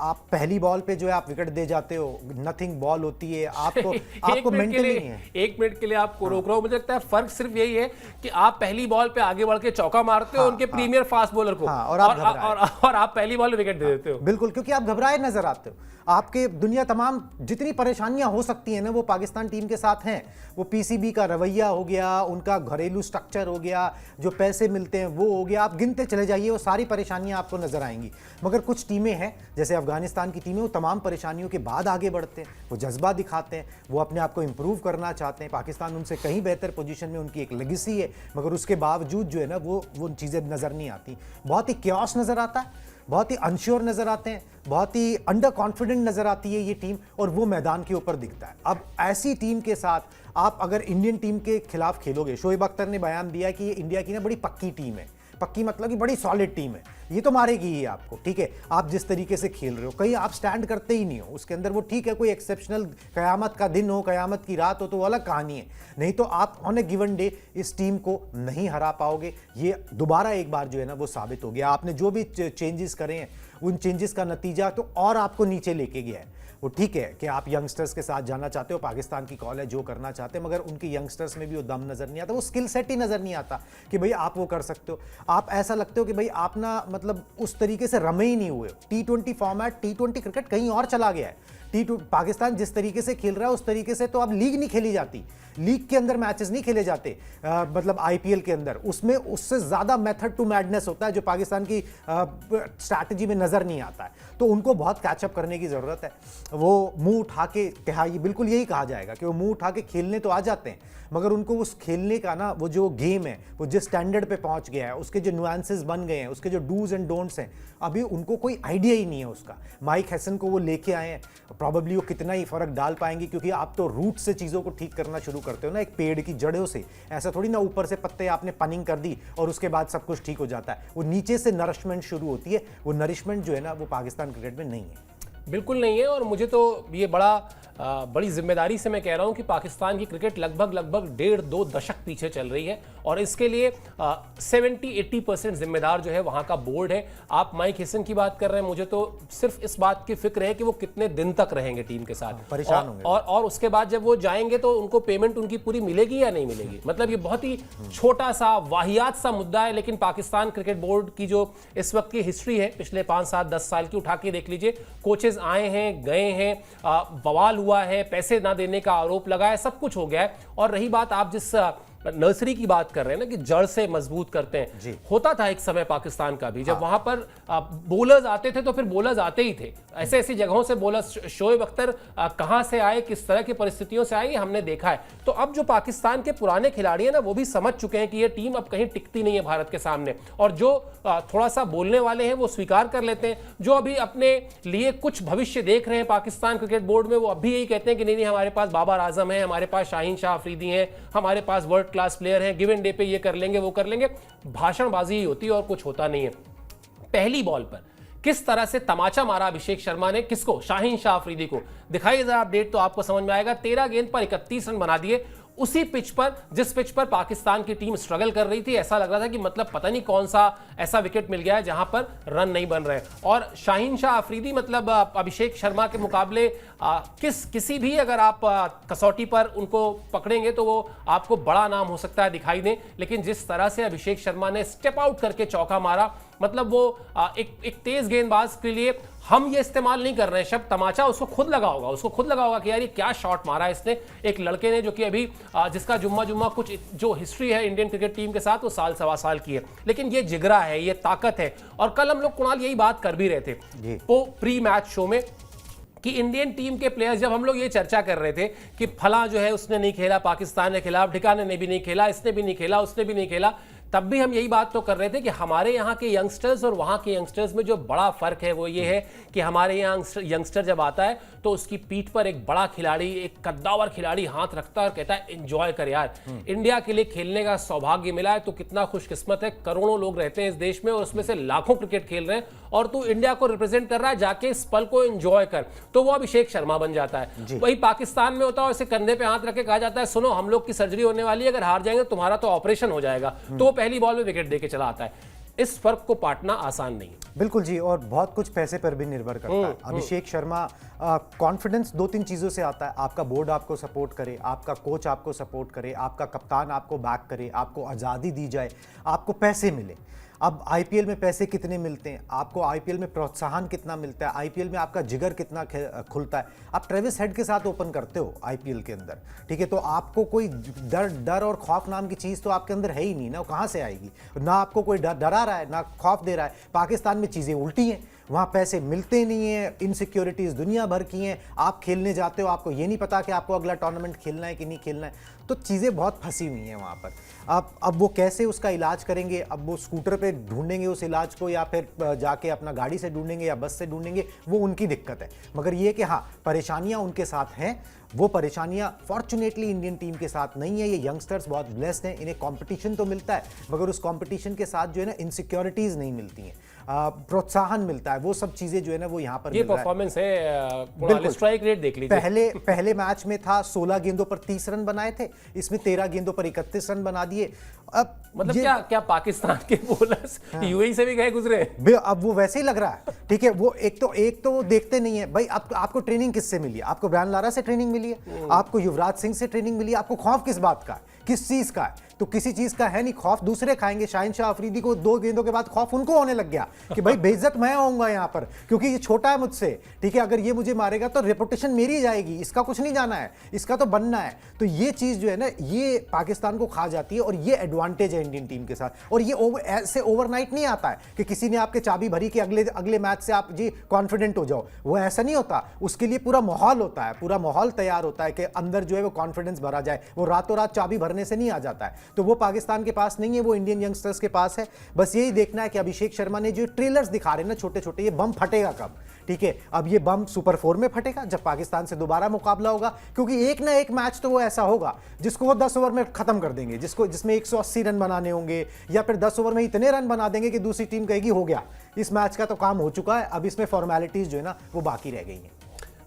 आप पहली बॉल पे जो है आप विकेट दे जाते हो, नथिंग बॉल होती है, आपको एक मिनट के लिए, नहीं है। 1 मिनट के लिए आपको रोक रहा हूं, मुझे लगता है फर्क सिर्फ यही है कि आप पहली बॉल पे आगे बढ़ के चौका मारते हो उनके प्रीमियर फास्ट बॉलर को, और आप पहली बॉल में विकेट दे देते हो। बिल्कुल, क्योंकि आप घबराए नजर आते हो। आपके दुनिया तमाम जितनी परेशानियां हो सकती हैं ना वो पाकिस्तान टीम के साथ हैं। वो पीसीबी का रवैया हो गया, उनका घरेलू स्ट्रक्चर हो गया, जो पैसे मिलते हैं वो हो गया, आप गिनते चले जाइए, वो सारी परेशानियां आपको नजर आएंगी। मगर कुछ टीमें हैं जैसे अफगानिस्तान की टीमें, वो तमाम परेशानियों के बाद आगे बढ़ते हैं, वो जज्बा दिखाते हैं, वो अपने आप को इंप्रूव करना चाहते हैं। पाकिस्तान उनसे कहीं बेहतर पोजीशन में, उनकी एक लेगेसी है, मगर उसके बावजूद जो है ना वो चीज़ें नज़र नहीं आती। बहुत ही क्योस नज़र आता है, बहुत ही अनश्योर नजर आते हैं, बहुत ही अंडर कॉन्फिडेंट नजर आती है ये टीम, और वो मैदान के ऊपर दिखता है। अब ऐसी टीम के साथ आप अगर इंडियन टीम के खिलाफ खेलोगे, शोएब अख्तर ने बयान दिया कि ये इंडिया की ना बड़ी पक्की टीम है, पक्की मतलब कि बड़ी सॉलिड टीम है, ये तो मारेगी ही आपको, ठीक है। आप जिस तरीके से खेल रहे हो, कहीं आप स्टैंड करते ही नहीं हो उसके अंदर, वो ठीक है कोई एक्सेप्शनल कयामत का दिन हो, कयामत की रात हो तो वो अलग कहानी है, नहीं तो आप ऑन ए गिवन डे इस टीम को नहीं हरा पाओगे। ये दोबारा एक बार जो है ना वो साबित हो गया। आपने जो भी चेंजेस करे हैं उन चेंजेस का नतीजा तो और आपको नीचे लेके गया है। वो ठीक है कि आप यंगस्टर्स के साथ जाना चाहते हो, पाकिस्तान की कॉल है, जो करना चाहते हैं, मगर उनके यंगस्टर्स में भी वो दम नज़र नहीं आता, वो स्किल सेट ही नज़र नहीं आता कि भाई आप वो कर सकते हो। आप ऐसा लगते हो कि भाई आप ना मतलब उस तरीके से रमे ही नहीं हुए। T20 फॉर्मेट, T20 क्रिकेट कहीं और चला गया है। पाकिस्तान जिस तरीके से खेल रहा है उस तरीके से तो अब लीग नहीं खेली जाती, लीग के अंदर मैचेस नहीं खेले जाते, मतलब आईपीएल के अंदर उसमें उससे ज़्यादा मेथड टू मैडनेस होता है जो पाकिस्तान की स्ट्रैटेजी में नज़र नहीं आता है। तो उनको बहुत कैचअप करने की ज़रूरत है। वो मुंह उठा के बिल्कुल यही कहा जाएगा कि वो मुंह उठा के खेलने तो आ जाते हैं, मगर उनको उस खेलने का ना वो जो गेम है वो जिस स्टैंडर्ड पे पहुंच गया है, उसके जो नुआंसेस बन गए हैं, उसके जो डूज एंड डोंट्स हैं, अभी उनको कोई आइडिया ही नहीं है उसका। माइक हैसन को वो लेके आए हैं, प्रॉबेबली वो कितना ही फर्क डाल पाएंगे, क्योंकि आप तो रूट से चीज़ों को ठीक करना शुरू करते हो ना, एक पेड़ की जड़ों से। ऐसा थोड़ी ना ऊपर से पत्ते आपने पनिंग कर दी और उसके बाद सब कुछ ठीक हो जाता है। वो नीचे से नरिशमेंट शुरू होती है। वो नरिशमेंट जो है ना वो पाकिस्तान क्रिकेट में नहीं है, बिल्कुल नहीं है। और मुझे तो ये बड़ी जिम्मेदारी से मैं कह रहा हूं कि पाकिस्तान की क्रिकेट लगभग 1.5-2 दशक पीछे चल रही है, और इसके लिए 70-80% जिम्मेदार जो है वहां का बोर्ड है। आप माइक हैसन की बात कर रहे हैं, मुझे तो सिर्फ इस बात की फिक्र है कि वो कितने दिन तक रहेंगे टीम के साथ, परेशान होंगे, और उसके बाद जब वो जाएंगे तो उनको पेमेंट उनकी पूरी मिलेगी या नहीं मिलेगी। मतलब ये बहुत ही छोटा सा वाहियात सा मुद्दा है, लेकिन पाकिस्तान क्रिकेट बोर्ड की जो इस वक्त की हिस्ट्री है पिछले 5-7-10 साल की, उठा के देख लीजिए। कोचेज आए हैं, गए हैं, बवाल हुआ है, पैसे ना देने का आरोप लगा है, सब कुछ हो गया है। और रही बात, आप जिस नर्सरी की बात कर रहे हैं ना कि जड़ से मजबूत करते हैं, होता था एक समय पाकिस्तान का भी, जब वहां पर बॉलर्स आते थे तो फिर बॉलर्स आते ही थे, ऐसे ऐसी जगहों से बॉलर्स। शोएब अख्तर कहां से आए, किस तरह की परिस्थितियों से आए, हमने देखा है। तो अब जो पाकिस्तान के पुराने खिलाड़ी हैं ना, वो भी समझ चुके हैं कि ये टीम अब कहीं टिकती नहीं है भारत के सामने, और जो थोड़ा सा बोलने वाले हैं वो स्वीकार कर लेते हैं। जो अभी अपने लिए कुछ भविष्य देख रहे हैं पाकिस्तान क्रिकेट बोर्ड में, वो अभी यही कहते हैं कि नहीं, हमारे पास बाबर आजम है, हमारे पास शाहीन शाह अफरीदी हैं, हमारे पास वर्ल्ड क्लास प्लेयर हैं, गिवन डे पे ये कर लेंगे, वो कर लेंगे। भाषणबाजी ही होती है और कुछ होता नहीं है। पहली बॉल पर किस तरह से तमाचा मारा अभिषेक शर्मा ने, किसको? शाहीन शाह अफरीदी को। दिखाइए जरा अपडेट तो आपको समझ में आएगा। 13 गेंद पर 31 रन बना दिए, उसी पिच पर जिस पिच पर पाकिस्तान की टीम स्ट्रगल कर रही थी। ऐसा लग रहा था कि मतलब पता नहीं कौन सा ऐसा विकेट मिल गया है जहां पर रन नहीं बन रहे। और शाहीन शाह अफरीदी मतलब अभिषेक शर्मा के मुकाबले किसी भी अगर आप कसौटी पर उनको पकड़ेंगे तो वो आपको बड़ा नाम हो सकता है दिखाई दे, लेकिन जिस तरह से अभिषेक शर्मा ने स्टेप आउट करके चौका मारा, मतलब वो एक तेज गेंदबाज के लिए हम ये इस्तेमाल नहीं कर रहे हैं शब्द, तमाचा उसको खुद लगा होगा कि यार ये क्या शॉट मारा है इसने, एक लड़के ने जो कि अभी जिसका जुम्मा कुछ जो हिस्ट्री है इंडियन क्रिकेट टीम के साथ वो 1.25 की है, लेकिन ये जिगरा है, ये ताकत है। और कल हम लोग कुणाल यही बात कर भी रहे थे वो प्री मैच शो में कि इंडियन टीम के प्लेयर्स, जब हम लोग ये चर्चा कर रहे थे कि फला जो है उसने नहीं खेला पाकिस्तान के खिलाफ, ठिकाने ने भी नहीं खेला, इसने भी नहीं खेला, उसने भी नहीं खेला, तब भी हम यही बात तो कर रहे थे कि हमारे यहाँ के यंगस्टर्स और वहाँ के यंगस्टर्स में जो बड़ा फर्क है वो ये है कि हमारे यहाँ यंगस्टर जब आता है तो उसकी पीठ पर एक बड़ा खिलाड़ी, एक कद्दावर खिलाड़ी हाथ रखता है और कहता है एंजॉय कर यार, इंडिया के लिए खेलने का सौभाग्य मिला है तो कितना खुशकिस्मत है। करोड़ों लोग रहते हैं इस देश में और उसमें से लाखों क्रिकेट खेल रहे हैं और तू इंडिया को रिप्रेजेंट कर रहा है, जाके इस पल को एंजॉय कर। तो वो अभिषेक शर्मा बन जाता है। वही पाकिस्तान में होता है, उसे कंधे पे हाथ रख के कहा जाता है सुनो हम लोग की सर्जरी होने वाली है, अगर हार जाएंगे तुम्हारा तो ऑपरेशन हो जाएगा, तो वो पहली बॉल में विकेट देके चला आता है। इस फर्क को पाटना आसान नहीं है। बिल्कुल जी, और बहुत कुछ पैसे पर भी निर्भर करता है। अभिषेक शर्मा, कॉन्फिडेंस 2-3 चीज़ों से आता है। आपका बोर्ड आपको सपोर्ट करे, आपका कोच आपको सपोर्ट करे, आपका कप्तान आपको बैक करे, आपको आज़ादी दी जाए, आपको पैसे मिले। अब आईपीएल में पैसे कितने मिलते हैं, आपको आईपीएल में प्रोत्साहन कितना मिलता है, आईपीएल में आपका जिगर कितना खुलता है। आप ट्रेविस हेड के साथ ओपन करते हो आईपीएल के अंदर, ठीक है, तो आपको कोई डर और खौफ नाम की चीज़ तो आपके अंदर है ही नहीं ना, वो कहाँ से आएगी? ना आपको कोई डरा रहा है, ना खौफ दे रहा है। पाकिस्तान में चीज़ें उल्टी हैं, वहाँ पैसे मिलते नहीं हैं, इनसिक्योरिटीज़ दुनिया भर की हैं। आप खेलने जाते हो, आपको ये नहीं पता कि आपको अगला टूर्नामेंट खेलना है कि नहीं खेलना है, तो चीज़ें बहुत फंसी हुई हैं वहाँ पर। अब वो कैसे उसका इलाज करेंगे? अब वो स्कूटर पे ढूंढेंगे उस इलाज को, या फिर जाके अपना गाड़ी से ढूंढेंगे या बस से ढूंढेंगे, वो उनकी दिक्कत है। मगर ये कि हाँ, परेशानियाँ उनके साथ हैं। वो परेशानियाँ फॉर्चुनेटली इंडियन टीम के साथ नहीं है। ये यंगस्टर्स बहुत ब्लेस्ड हैं, इन्हें कंपटीशन तो मिलता है, मगर उस कंपटीशन के साथ जो है ना इनसिक्योरिटीज़ नहीं मिलती हैं, प्रोत्साहन मिलता है। वो सब चीज़ें जो है ना वो यहाँ पर ये परफॉर्मेंस है। स्ट्राइक रेट देख लीजिए, पहले मैच में था 16 गेंदों पर 30 रन बनाए थे, इसमें 13 गेंदों पर 31 रन बना दिए। अब मतलब क्या पाकिस्तान के बॉलर्स यूएई से भी गए गुजरे? अब वो वैसे ही लग रहा है, ठीक है। वो एक तो वो देखते नहीं है भाई। आपको ट्रेनिंग किससे मिली है? आपको ब्रायन लारा से ट्रेनिंग मिली है, आपको युवराज सिंह से ट्रेनिंग मिली है। आपको खौफ किस बात का है, किस चीज का है? तो किसी चीज का है नहीं। खौफ दूसरे खाएंगे। शाहिन शाह अफरीदी को 2 गेंदों के बाद खौफ उनको होने लग गया कि भाई बेइज्जत मैं होऊंगा यहाँ पर, क्योंकि ये छोटा है मुझसे, ठीक है। अगर ये मुझे मारेगा तो रेपुटेशन मेरी जाएगी, इसका कुछ नहीं जाना है, इसका तो बनना है। तो ये चीज जो है ना, ये पाकिस्तान को खा जाती है, और ये एडवांटेज है इंडियन टीम के साथ। और ये ऐसे ओवरनाइट नहीं आता है कि किसी ने आपके चाबी भरी कि अगले मैच से आप जी कॉन्फिडेंट हो जाओ। वो ऐसा नहीं होता। उसके लिए पूरा माहौल होता है, पूरा माहौल तैयार होता है कि अंदर जो है वो कॉन्फिडेंस भरा जाए। वो रातों रात चाबी भरने से नहीं आ जाता है। तो वो पाकिस्तान के पास नहीं है, वो इंडियन यंगस्टर्स के पास है। बस यही देखना है कि अभिषेक शर्मा ने जो ट्रेलर्स दिखा रहे हैं ना छोटे छोटे, ये बम फटेगा कब, ठीक है। अब ये बम सुपर 4 में फटेगा जब पाकिस्तान से दोबारा मुकाबला होगा, क्योंकि एक ना एक मैच तो वो ऐसा होगा जिसको वो 10 ओवर में खत्म कर देंगे, जिसमें 180 रन बनाने होंगे, या फिर 10 ओवर में इतने रन बना देंगे कि दूसरी टीम कहेगी हो गया, इस मैच का तो काम हो चुका है। अब इसमें फॉर्मेलिटीज जो है ना वो बाकी रह गई हैं।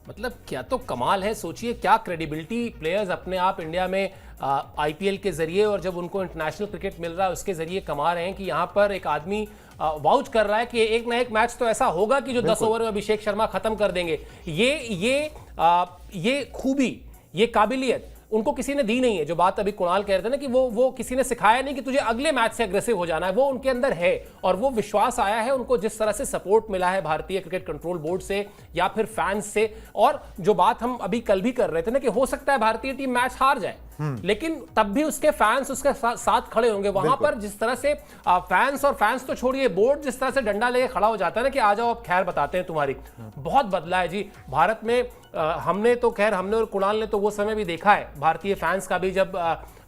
मतलब क्या तो कमाल है। सोचिए क्या क्रेडिबिलिटी प्लेयर्स अपने आप इंडिया में आईपीएल के जरिए, और जब उनको इंटरनेशनल क्रिकेट मिल रहा है उसके जरिए कमा रहे हैं कि यहाँ पर एक आदमी वाउच कर रहा है कि एक ना एक मैच तो ऐसा होगा कि जो 10 ओवर में अभिषेक शर्मा खत्म कर देंगे। ये खूबी, ये काबिलियत उनको किसी ने दी नहीं है। जो बात अभी कुणाल कह रहे थे ना कि वो किसी ने सिखाया नहीं कि तुझे अगले मैच से अग्रेसिव हो जाना है, वो उनके अंदर है। और वो विश्वास आया है उनको, जिस तरह से सपोर्ट मिला है भारतीय क्रिकेट कंट्रोल बोर्ड से या फिर फैंस से। और जो बात हम अभी कल भी कर रहे थे ना कि हो सकता है भारतीय टीम मैच हार जाए, लेकिन तब भी उसके फैंस उसके साथ खड़े होंगे। वहां पर जिस तरह से फैंस तो छोड़िए, बोर्ड जिस तरह से डंडा लेके खड़ा हो जाता है ना कि आ जाओ अब खैर बताते हैं तुम्हारी, बहुत बदला है जी भारत में। हमने और कुणाल ने तो वो समय भी देखा है भारतीय फैंस का भी, जब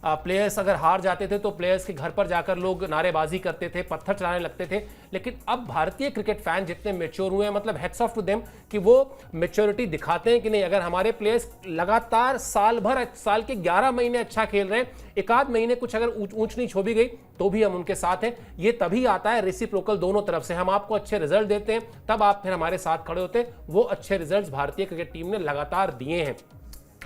प्लेयर्स अगर हार जाते थे तो प्लेयर्स के घर पर जाकर लोग नारेबाजी करते थे, पत्थर चलाने लगते थे। लेकिन अब भारतीय क्रिकेट फैन जितने मैच्योर हुए हैं, मतलब हेड्स ऑफ टू देम कि वो मैच्योरिटी दिखाते हैं कि नहीं, अगर हमारे प्लेयर्स लगातार साल के 11 महीने अच्छा खेल रहे हैं, एक आध महीने कुछ अगर ऊंच नीच हो भी गई तो भी हम उनके साथ हैं। ये तभी आता है रेसिप्रोकल दोनों तरफ से। हम आपको अच्छे रिजल्ट देते हैं तब आप फिर हमारे साथ खड़े होते हैं। वो अच्छे रिजल्ट भारतीय क्रिकेट टीम ने लगातार दिए हैं।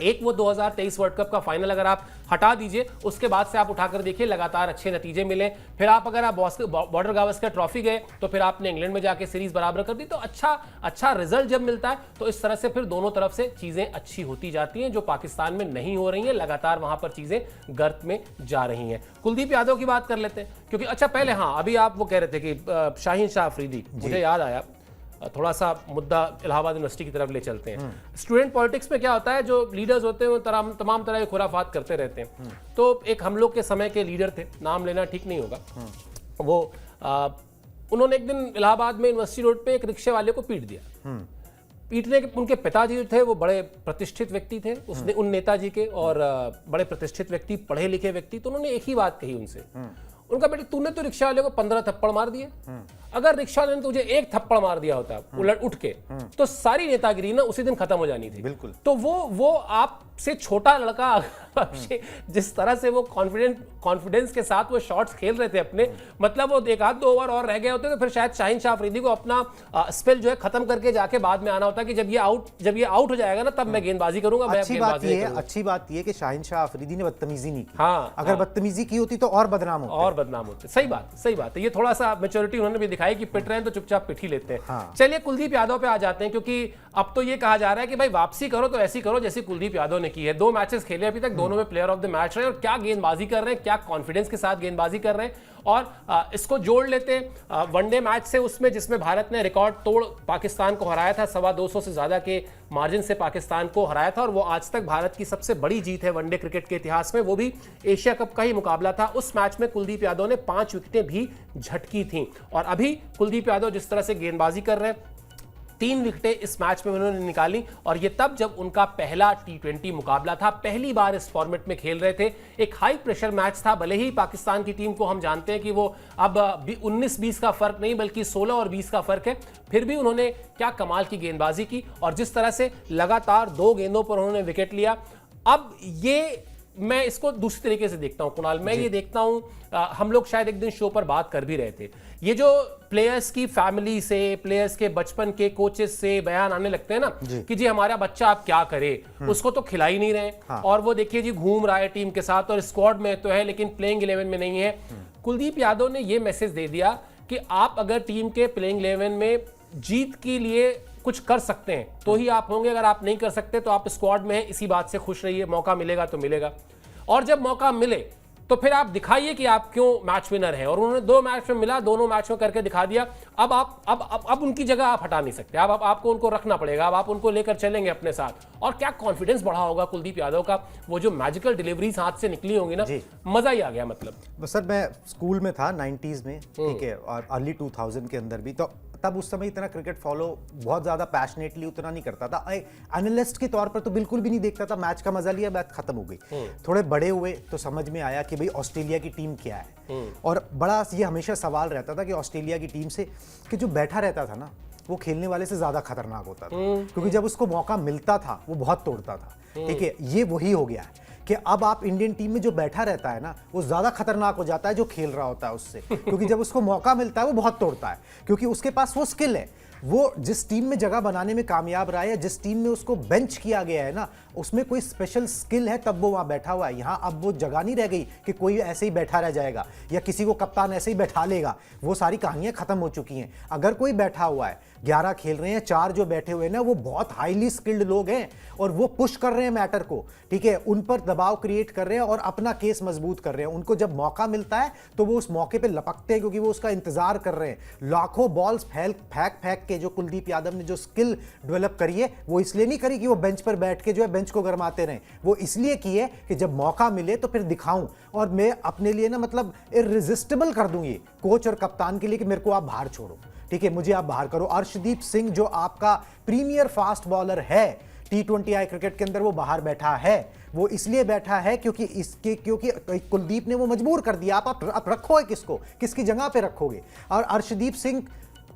एक वो 2023 वर्ल्ड कप का फाइनल अगर आप हटा दीजिए, उसके बाद से आप उठाकर देखिए लगातार अच्छे नतीजे मिले। फिर अगर आप बॉर्डर गावस्कर ट्रॉफी गए तो फिर आपने इंग्लैंड में जाके सीरीज बराबर कर दी। तो अच्छा रिजल्ट जब मिलता है तो इस तरह से फिर दोनों तरफ से चीजें अच्छी होती जाती हैं, जो पाकिस्तान में नहीं हो रही हैं। लगातार वहां पर चीजें गर्त में जा रही हैं। कुलदीप यादव की बात कर लेते हैं, क्योंकि अच्छा पहले अभी आप वो कह रहे थे कि शाहीन शाह अफरीदी, मुझे याद आया, थोड़ा सा मुद्दा इलाहाबाद यूनिवर्सिटी की तरफ ले चलते हैं। स्टूडेंट पॉलिटिक्स में क्या होता है, जो लीडर्स होते हैं वो तमाम तरह की खुराफात करते रहते हैं। तो एक हम लोग के समय के लीडर थे, नाम लेना ठीक नहीं होगा, वो उन्होंने एक दिन इलाहाबाद में यूनिवर्सिटी रोड पे एक रिक्शे वाले को पीट दिया। पीटने के उनके पिताजी जो थे वो बड़े प्रतिष्ठित व्यक्ति थे, उसने उन नेताजी के, और बड़े प्रतिष्ठित व्यक्ति, पढ़े लिखे व्यक्ति। तो उन्होंने एक ही बात कही उनसे, उनका बेटे तूने तो रिक्शा वाले को 15 थप्पड़ मार दिए, अगर रिक्शा वाले ने तुझे 1 थप्पड़ मार दिया होता उठ के, तो सारी नेतागिरी ना उसी दिन खत्म हो जानी थी। बिल्कुल। तो वो आप से छोटा लड़का जिस तरह से वो कॉन्फिडेंस के साथ वो शॉट्स खेल रहे थे अपने, मतलब वो एक आध 2 ओवर और रह गए होते तो फिर शायद शाहीन शाह अफरीदी को अपना स्पेल जो है खत्म करके जाके बाद में आना होता कि जब ये आउट हो जाएगा ना तब मैं गेंदबाजी करूंगा। अच्छी बात ये कि शाहीन शाह अफरीदी ने बदतमीजी नहीं की। हाँ, अगर बदतमीजी की होती तो और बदनाम होते। सही बात है। ये थोड़ा सा मैच्योरिटी उन्होंने भी दिखाई कि पिट रहे हैं तो चुपचाप पिट ही लेते हैं। हाँ। चलिए कुलदीप यादव पे आ जाते हैं, क्योंकि अब तो ये कहा जा रहा है कि भाई वापसी करो तो ऐसी करो जैसी कुलदीप यादव ने की है। 2 मैचेस खेले अभी तक, दोनों में प्लेयर ऑफ द मैच रहे और क्या गेंदबाजी कर रहे हैं, क्या कॉन्फिडेंस के साथ गेंदबाजी कर रहे हैं। और इसको जोड़ लेते हैं वनडे मैच से, उसमें जिसमें भारत ने रिकॉर्ड तोड़ पाकिस्तान को हराया था, 225 से ज्यादा के मार्जिन से पाकिस्तान को हराया था और वो आज तक भारत की सबसे बड़ी जीत है वनडे क्रिकेट के इतिहास में, वो भी एशिया कप का ही मुकाबला था। उस मैच में कुलदीप यादव ने 5 विकेटें भी झटकी थीं और अभी कुलदीप यादव जिस तरह से गेंदबाजी कर रहे हैं, 3 विकेटें इस मैच में उन्होंने निकाली और ये तब जब उनका पहला T20 मुकाबला था, पहली बार इस फॉर्मेट में खेल रहे थे। एक हाई प्रेशर मैच था, भले ही पाकिस्तान की टीम को हम जानते हैं कि वो अब 19-20 का फर्क नहीं बल्कि 16 और 20 का फर्क है, फिर भी उन्होंने क्या कमाल की गेंदबाजी की और जिस तरह से लगातार 2 गेंदों पर उन्होंने विकेट लिया। अब ये मैं इसको दूसरी तरीके से देखता हूं कुणाल, मैं ये देखता हूं, हम लोग शायद एक दिन शो पर बात कर भी रहे थे, ये जो प्लेयर्स की फैमिली से, प्लेयर्स के बचपन के कोचेस से बयान आने लगते हैं ना कि जी हमारा बच्चा आप क्या करे, उसको तो खिला ही नहीं रहे। हाँ। और वो देखिए जी घूम रहा है टीम के साथ और स्क्वाड में तो है लेकिन प्लेइंग 11 में नहीं है। कुलदीप यादव ने ये मैसेज दे दिया कि आप अगर टीम के प्लेइंग 11 में जीत के लिए कुछ कर सकते हैं तो ही आप होंगे, अगर आप नहीं कर सकते तो आप स्क्वाड में हैं, इसी बात से खुश रहिए, मौका मिलेगा तो मिलेगा और जब मौका मिले तो फिर आप दिखाइए कि आप क्यों मैच विनर हैं। और उन्होंने 2 मैच में मिला, दोनों मैच में करके दिखा दिया। अब आप अब उनकी जगह आप हटा नहीं सकते, अब आपको उनको रखना पड़ेगा, अब आप उनको लेकर चलेंगे अपने साथ। और क्या कॉन्फिडेंस बढ़ा होगा कुलदीप यादव का, वो जो मैजिकल डिलीवरीज हाथ से निकली होंगी ना, मजा ही आ गया। मतलब सर मैं स्कूल में था 90s में, ठीक है, और अर्ली 2000 के अंदर भी, तो तब उस समय इतना क्रिकेट फॉलो बहुत ज़्यादा पैशनेटली उतना नहीं करता था, एनालिस्ट के तौर पर तो बिल्कुल भी नहीं देखता था, मैच का मजा लिया, मैच खत्म हो गई। थोड़े बड़े हुए तो समझ में आया कि भाई ऑस्ट्रेलिया की टीम क्या है, और बड़ा ये हमेशा सवाल रहता था कि ऑस्ट्रेलिया की टीम से कि जो बैठा रहता था ना वो खेलने वाले से ज़्यादा खतरनाक होता था, क्योंकि जब उसको मौका मिलता था वो बहुत तोड़ता था। ठीक है, ये वही हो गया है कि अब आप इंडियन टीम में जो बैठा रहता है ना वो ज्यादा खतरनाक हो जाता है जो खेल रहा होता है उससे, क्योंकि जब उसको मौका मिलता है वो बहुत तोड़ता है, क्योंकि उसके पास वो स्किल है। वो जिस टीम में जगह बनाने में कामयाब रहा है, जिस टीम में उसको बेंच किया गया है ना, उसमें कोई स्पेशल स्किल है तब वो वहां बैठा हुआ है। यहाँ अब वो जगह नहीं रह गई कि कोई ऐसे ही बैठा रह जाएगा या किसी को कप्तान ऐसे ही बैठा लेगा, वो सारी कहानियां खत्म हो चुकी हैं। अगर कोई बैठा हुआ है, 11 खेल रहे हैं, 4 जो बैठे हुए हैं ना वो बहुत हाईली स्किल्ड लोग हैं और वो पुश कर रहे हैं मैटर को, ठीक है, उन पर दबाव क्रिएट कर रहे हैं और अपना केस मजबूत कर रहे हैं। उनको जब मौका मिलता है तो वो उस मौके पे लपकते हैं, क्योंकि वो उसका इंतजार कर रहे हैं। लाखों बॉल्स फेंक के जो कुलदीप यादव ने जो स्किल डेवलप करी है वो इसलिए नहीं करी कि वो बेंच पर बैठ के जो है बेंच को गरमाते रहे, वो इसलिए की है कि जब मौका मिले तो फिर दिखाऊं और मैं अपने लिए ना मतलब इररेजिस्टिबल कर दूं ये कोच और कप्तान के लिए कि मेरे को आप बाहर छोड़ो, ठीक है, मुझे आप बाहर करो। अर्शदीप सिंह जो आपका प्रीमियर फास्ट बॉलर है T20I क्रिकेट के अंदर, वो बाहर बैठा है। वो इसलिए बैठा है क्योंकि कुलदीप ने वो मजबूर कर दिया, आप रखोगे किसको, किसकी जगह पे रखोगे। और अर्शदीप सिंह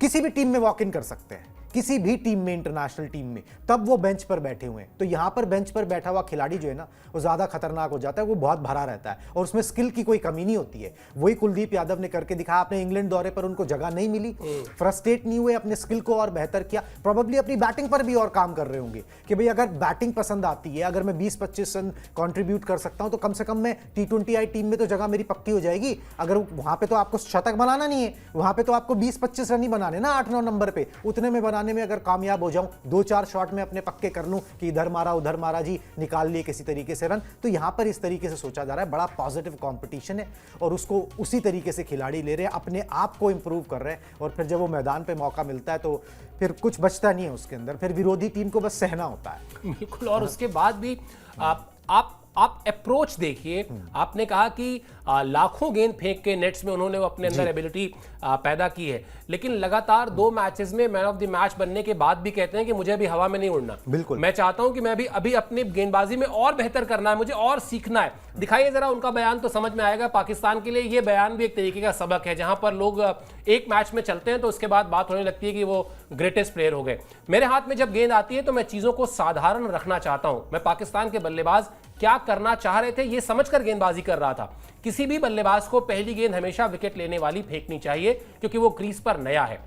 किसी भी टीम में वॉक इन कर सकते हैं, किसी भी टीम में, इंटरनेशनल टीम में, तब वो बेंच पर बैठे हुए हैं। तो यहां पर बेंच पर बैठा हुआ खिलाड़ी जो है ना वो ज्यादा खतरनाक हो जाता है, वो बहुत भरा रहता है और उसमें स्किल की कोई कमी नहीं होती है। वही कुलदीप यादव ने करके दिखाया। आपने इंग्लैंड दौरे पर उनको जगह नहीं मिली, फ्रस्ट्रेट नहीं हुए, अपने स्किल को और बेहतर किया। प्रोबेबली अपनी बैटिंग पर भी और काम कर रहे होंगे कि भाई अगर बैटिंग पसंद आती है, अगर मैं 20-25 रन कॉन्ट्रीब्यूट कर सकता हूं तो कम से कम मैं T20I टीम में तो जगह मेरी पक्की हो जाएगी। अगर वहां पे तो आपको शतक बनाना नहीं है, वहां पे तो आपको 20-25 रन ही बनाने ना 8-9 नंबर पे, उतने में बनाने में अगर कामयाब हो जाऊं, 2-4 शॉट में अपने पक्के कर लूं कि इधर मारा उधर मारा जी, निकाल लिए किसी तरीके से रन, तो यहां पर इस तरीके से सोचा जा रहा है। बड़ा पॉजिटिव कंपटीशन है और उसको उसी तरीके से खिलाड़ी ले रहे हैं, अपने आप को इंप्रूव कर रहे हैं और फिर जब वो मैदान पे मौका मिलता है तो फिर कुछ बचता नहीं है उसके अंदर, फिर विरोधी टीम को बस सहना होता है। बिल्कुल। और उसके बाद भी आप आप अप्रोच देखिए। आपने कहा कि लाखों गेंद फेंक के नेट्स में उन्होंने अपने अंदर एबिलिटी पैदा की है, लेकिन लगातार 2 मैचेस में मैन ऑफ द मैच बनने के बाद भी कहते हैं कि मुझे अभी हवा में नहीं उड़ना। बिल्कुल, मैं चाहता हूं कि मैं अभी अपनी गेंदबाजी में और बेहतर करना है, मुझे और सीखना है। दिखाइए जरा उनका बयान, तो समझ में आएगा। पाकिस्तान के लिए ये बयान भी एक तरीके का सबक है, जहां पर लोग एक मैच में चलते हैं तो उसके बाद बात होने लगती है कि वो ग्रेटेस्ट प्लेयर हो गए। मेरे हाथ में जब गेंद आती है तो मैं चीजों को साधारण रखना चाहता हूं। मैं पाकिस्तान के बल्लेबाज क्या करना चाह रहे थे ये समझकर गेंदबाजी कर रहा था। किसी भी बल्लेबाज को पहली गेंद हमेशा विकेट लेने वाली फेंकनी चाहिए, क्योंकि वो क्रीज पर नया है।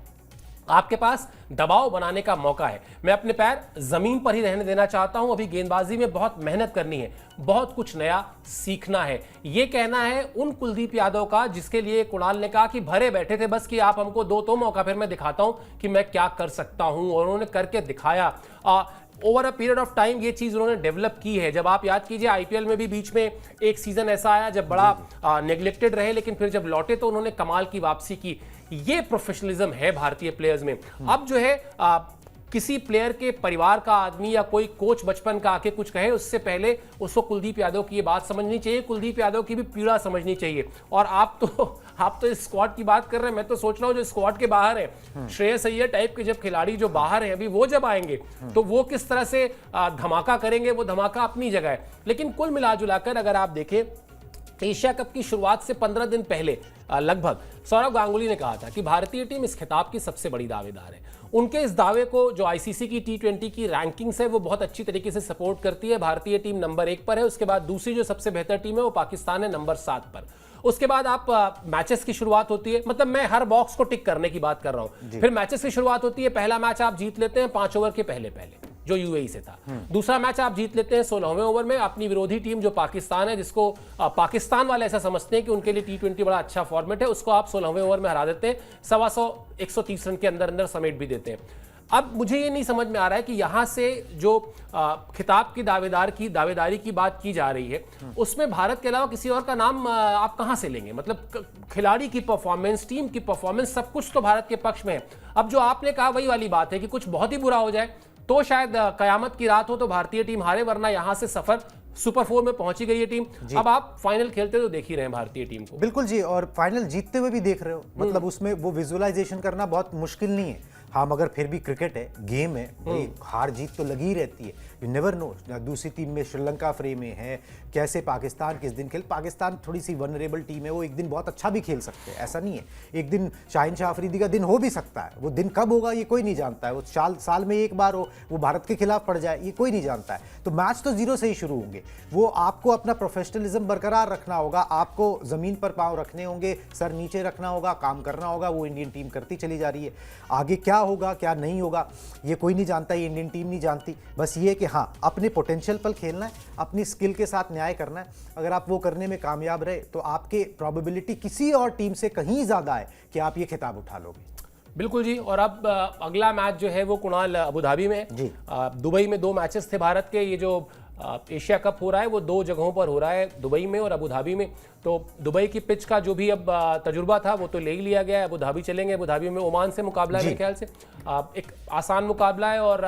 आपके पास दबाव बनाने का मौका है। मैं अपने पैर जमीन पर ही रहने देना चाहता हूं। अभी गेंदबाजी में बहुत मेहनत करनी है, बहुत कुछ नया सीखना है। यह कहना है उन कुलदीप यादव का जिसके लिए कुणाल ने कहा कि भरे बैठे थे बस कि आप हमको दो तो मौका, फिर मैं दिखाता हूं कि मैं क्या कर सकता हूं। और उन्होंने करके दिखाया। Over a period of time ये चीज उन्होंने डेवलप की है। जब आप याद कीजिए आईपीएल में भी बीच में एक सीजन ऐसा आया जब बड़ा नेग्लेक्टेड रहे, लेकिन फिर जब लौटे तो उन्होंने कमाल की वापसी की। ये प्रोफेशनलिज्म है भारतीय प्लेयर्स में। अब जो है किसी प्लेयर के परिवार का आदमी या कोई कोच बचपन का आके कुछ कहे, उससे पहले उसको कुलदीप यादव की ये बात समझनी चाहिए, कुलदीप यादव की भी पीड़ा समझनी चाहिए। और आप तो इस स्क्वाड की बात कर रहे हैं, मैं तो सोच रहा हूं जो स्क्वाड के बाहर है, श्रेयस अय्यर टाइप के जब खिलाड़ी जो बाहर हैं अभी, वो जब आएंगे तो वो किस तरह से धमाका करेंगे, वो धमाका अपनी जगह है। लेकिन कुल मिलाजुलाकर अगर आप देखें, एशिया कप की शुरुआत से 15 दिन पहले लगभग सौरव गांगुली ने कहा था कि भारतीय टीम इस खिताब की सबसे बड़ी दावेदार है। उनके इस दावे को जो आईसीसी की T20 की रैंकिंग्स है वो बहुत अच्छी तरीके से सपोर्ट करती है। भारतीय टीम नंबर 1 पर है, उसके बाद दूसरी जो सबसे बेहतर टीम है वो पाकिस्तान है नंबर 7 पर। उसके बाद आप मैचेस की शुरुआत होती है, मतलब मैं हर बॉक्स को टिक करने की बात कर रहा हूं। फिर मैचेस की शुरुआत होती है, पहला मैच आप जीत लेते हैं 5 ओवर के पहले जो यूएई से था। दूसरा मैच आप जीत लेते हैं 16वें ओवर में। अपनी विरोधी टीम जो पाकिस्तान है, जिसको पाकिस्तान वाले ऐसा समझते हैं कि उनके लिए T20 बड़ा अच्छा फॉर्मेट है, उसको आप 16वें ओवर में हरा देते हैं, 125 रन के अंदर अंदर समेट भी देते हैं। अब मुझे ये नहीं समझ में आ रहा है कि यहां से जो खिताब की दावेदारी की बात की जा रही है, उसमें भारत के अलावा किसी और का नाम आप कहां से लेंगे? मतलब खिलाड़ी की परफॉर्मेंस, टीम की परफॉर्मेंस, सब कुछ तो भारत के पक्ष में है। अब जो आपने कहा वही वाली बात है कि कुछ बहुत ही बुरा हो जाए तो शायद कयामत की रात हो तो भारतीय टीम हारे, वरना यहां से सफर सुपर 4 में पहुंची गई है टीम। अब आप फाइनल खेलते तो देख ही रहे हैं भारतीय टीम को। बिल्कुल जी, और फाइनल जीतते हुए भी देख रहे हो, मतलब उसमें वो विजुअलाइजेशन करना बहुत मुश्किल नहीं है। हाँ, मगर फिर भी क्रिकेट है, गेम है, हार जीत तो लगी रहती है। यू नेवर नो, दूसरी टीम में श्रीलंका फ्रेम में है, कैसे पाकिस्तान किस दिन पाकिस्तान थोड़ी सी वनरेबल टीम है, वो एक दिन बहुत अच्छा भी खेल सकते हैं, ऐसा नहीं है। एक दिन शाहीन शाह अफरीदी का दिन हो भी सकता है, वो दिन कब होगा ये कोई नहीं जानता है। वो साल में एक बार हो, वो भारत के खिलाफ पड़ जाए, ये कोई नहीं जानता है। तो मैच तो 0 से ही शुरू होंगे। वो आपको अपना प्रोफेशनलिज्म बरकरार रखना होगा, आपको जमीन पर पांव रखने होंगे, सर नीचे रखना होगा, काम करना होगा। वो इंडियन टीम करती चली जा रही है। आगे क्या होगा क्या नहीं होगा ये कोई नहीं जानता, ये इंडियन टीम नहीं जानती। बस ये कि हाँ, अपने पोटेंशियल पर खेलना है, अपनी स्किल के साथ न्याय करना है। अगर आप वो करने में कामयाब रहे तो आपके प्रोबेबिलिटी किसी और टीम से कहीं ज़्यादा है कि आप ये खिताब उठा लोगे। बिल्कुल जी। और अब अगला मैच जो है वो कुणाल अबू धाबी में जी। दुबई में 2 मैचेस थे भारत के। ये जो एशिया कप हो रहा है वो 2 जगहों पर हो रहा है, दुबई में और अबू धाबी में। तो दुबई की पिच का जो भी अब तजुर्बा था वो तो ले ही लिया गया है। अबू धाबी चलेंगे। अबू धाबी में ओमान से मुकाबला है, मेरे ख्याल से एक आसान मुकाबला है। और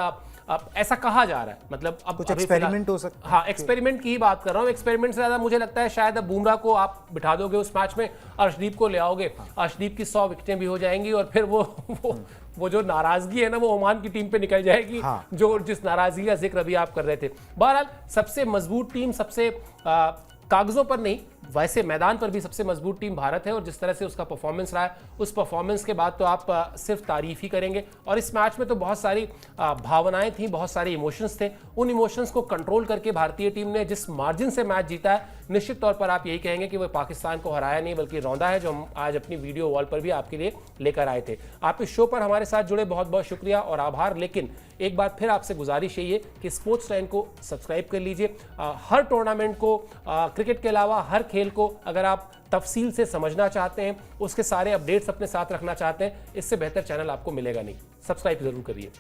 अब ऐसा कहा जा रहा है, मतलब अब कुछ एक्सपेरिमेंट हो सकता है। हाँ, एक्सपेरिमेंट की ही बात कर रहा हूँ। एक्सपेरिमेंट से ज्यादा मुझे लगता है शायद अब बुमराह को आप बिठा दोगे उस मैच में, अर्शदीप को ले आओगे, अर्शदीप की 100 विकेटें भी हो जाएंगी और फिर वो जो नाराजगी है ना वो ओमान की टीम पे निकल जाएगी। हाँ। जो जिस नाराजगी का जिक्र अभी आप कर रहे थे। बहरहाल सबसे मजबूत टीम, सबसे कागजों पर नहीं वैसे मैदान पर भी सबसे मजबूत टीम भारत है। और जिस तरह से उसका परफॉर्मेंस रहा है, उस परफॉर्मेंस के बाद तो आप सिर्फ तारीफ ही करेंगे। और इस मैच में तो बहुत सारी भावनाएं थी, बहुत सारे इमोशंस थे। उन इमोशंस को कंट्रोल करके भारतीय टीम ने जिस मार्जिन से मैच जीता है, निश्चित तौर पर आप यही कहेंगे कि वो पाकिस्तान को हराया नहीं बल्कि रौंदा है, जो हम आज अपनी वीडियो वॉल पर भी आपके लिए लेकर आए थे। आप इस शो पर हमारे साथ जुड़े, बहुत बहुत शुक्रिया और आभार। लेकिन एक बार फिर आपसे गुजारिश यही है कि स्पोर्ट्स लाइन को सब्सक्राइब कर लीजिए। हर टूर्नामेंट को, क्रिकेट के अलावा हर खेल को अगर आप तफसील से समझना चाहते हैं, उसके सारे अपडेट्स अपने साथ रखना चाहते हैं, इससे बेहतर चैनल आपको मिलेगा नहीं। सब्सक्राइब जरूर करिए।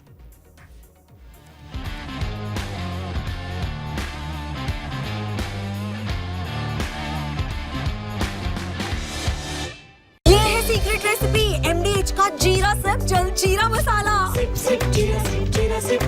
ये है सीक्रेट रेसिपी MDH का जीरा सिप जलजीरा मसाला। Sip, sip, jeera sip,